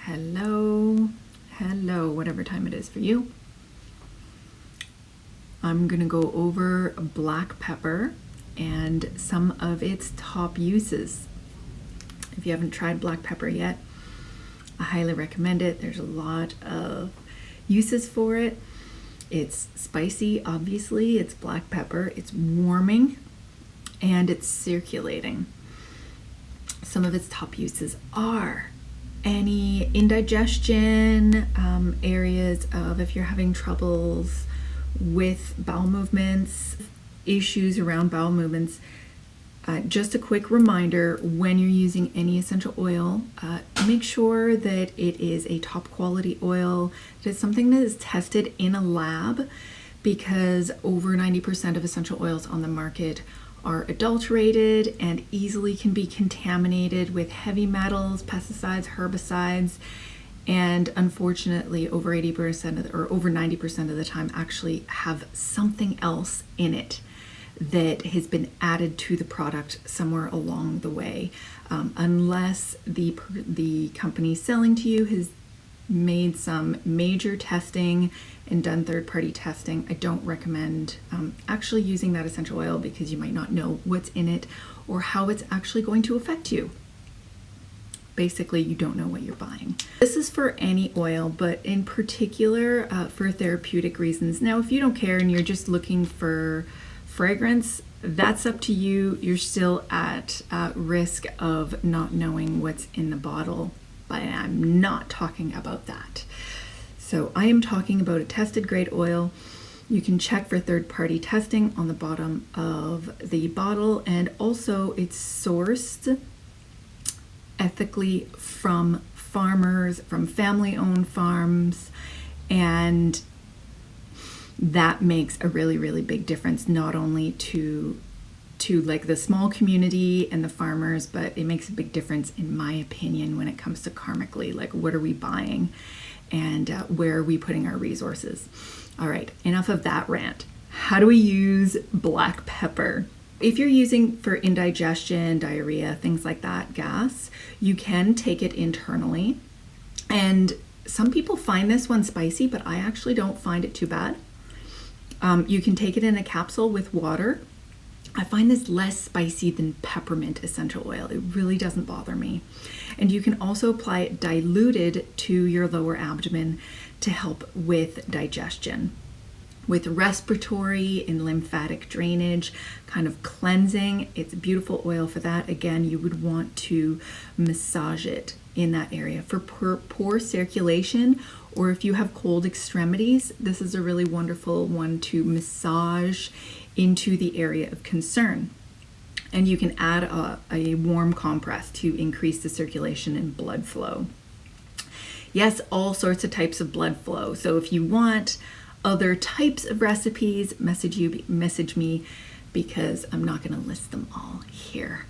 Hello, whatever time it is for you. I'm going to go over black pepper and some of its top uses. If you haven't tried black pepper yet, I highly recommend it. There's a lot of uses for it. It's spicy, obviously. It's black pepper. It's warming and it's circulating. Some of its top uses are any indigestion, areas of if you're having troubles with bowel movements, issues around bowel movements. Just a quick reminder, when you're using any essential oil, make sure that it is a top quality oil, that it's something that is tested in a lab, because over 90% of essential oils on the market are adulterated and easily can be contaminated with heavy metals, pesticides, herbicides, and unfortunately over 80% or over 90% of the time actually have something else in it that has been added to the product somewhere along the way. Unless the company selling to you has made some major testing and done third-party testing, I don't recommend actually using that essential oil, because you might not know what's in it or how it's actually going to affect you. Basically, you don't know what you're buying. This is for any oil, but in particular for therapeutic reasons. Now, if you don't care and you're just looking for fragrance, that's up to you. You're still at risk of not knowing what's in the bottle, but I'm not talking about that. So I am talking about a tested grade oil. You can check for third-party testing on the bottom of the bottle, and also it's sourced ethically from farmers, from family-owned farms, and that makes a really, really big difference, not only to like the small community and the farmers, but it makes a big difference, in my opinion, when it comes to karmically, like what are we buying and where are we putting our resources. All right, enough of that rant. How do we use black pepper? If you're using for indigestion, diarrhea, things like that, gas, you can take it internally. And some people find this one spicy, but I actually don't find it too bad. You can take it in a capsule with water. I find this less spicy than peppermint essential oil. It really doesn't bother me. And you can also apply it diluted to your lower abdomen to help with digestion, with respiratory and lymphatic drainage, kind of cleansing. It's a beautiful oil for that. Again, you would want to massage it in that area. For poor circulation, or if you have cold extremities, this is a really wonderful one to massage into the area of concern. And you can add a warm compress to increase the circulation and blood flow. Yes, all sorts of types of blood flow. So if you want other types of recipes, message me, because I'm not going to list them all here.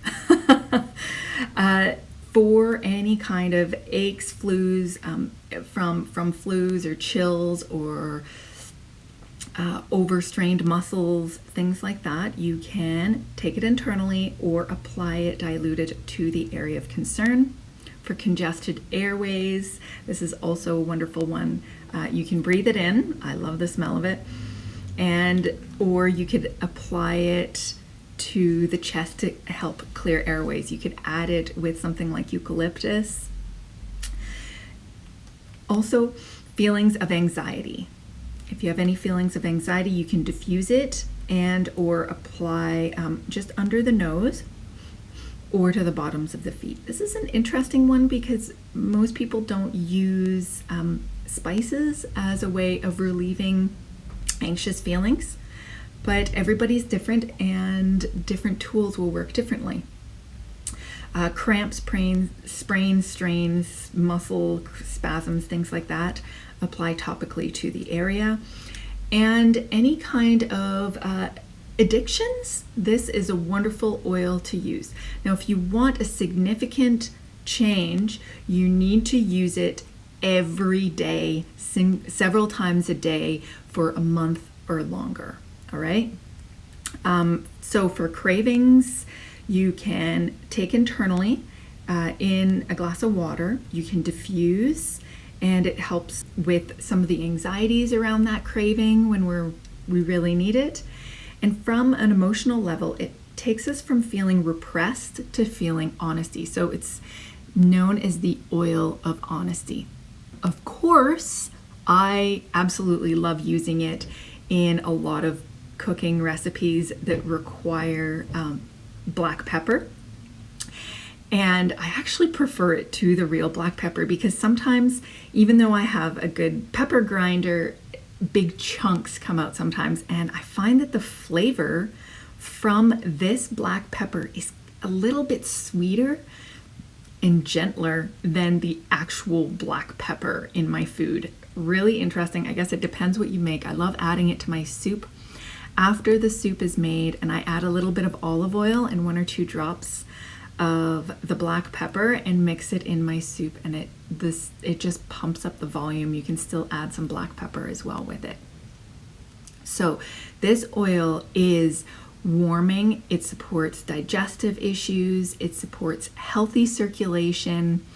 For any kind of aches, flus, from flus or chills or overstrained muscles, things like that, you can take it internally or apply it diluted to the area of concern. For congested airways, this is also a wonderful one. You can breathe it in. I love the smell of it. Or you could apply it to the chest to help clear airways. You could add it with something like eucalyptus. Also, feelings of anxiety. If you have any feelings of anxiety, you can diffuse it and or apply just under the nose or to the bottoms of the feet. This is an interesting one because most people don't use spices as a way of relieving anxious feelings, but everybody's different and different tools will work differently. Cramps, sprains, strains, muscle spasms, things like that, apply topically to the area. And any kind of addictions, this is a wonderful oil to use. Now, if you want a significant change, you need to use it every day, several times a day for a month or longer. All right. So for cravings, you can take internally in a glass of water. You can diffuse, and it helps with some of the anxieties around that craving when we really need it. And from an emotional level, it takes us from feeling repressed to feeling honesty. So it's known as the oil of honesty. Of course, I absolutely love using it in a lot of cooking recipes that require black pepper. And I actually prefer it to the real black pepper because sometimes, even though I have a good pepper grinder, big chunks come out sometimes, and I find that the flavor from this black pepper is a little bit sweeter and gentler than the actual black pepper in my food. Really interesting. I guess it depends what you make. I love adding it to my soup. After the soup is made, and I add a little bit of olive oil and 1 or 2 drops of the black pepper and mix it in my soup, and it just pumps up the volume. You can still add some black pepper as well with it. So this oil is warming. It supports digestive issues. It supports healthy circulation.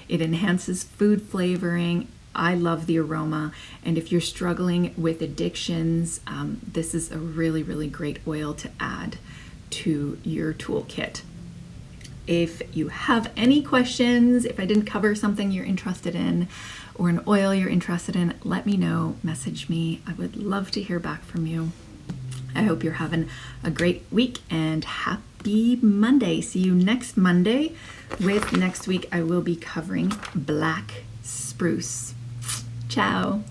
It enhances food flavoring. I love the aroma, and if you're struggling with addictions, this is a really, really great oil to add to your toolkit. If you have any questions, if I didn't cover something you're interested in or an oil you're interested in, let me know, message me. I would love to hear back from you. I hope you're having a great week and happy Monday. See you next Monday next week I will be covering black spruce. Ciao.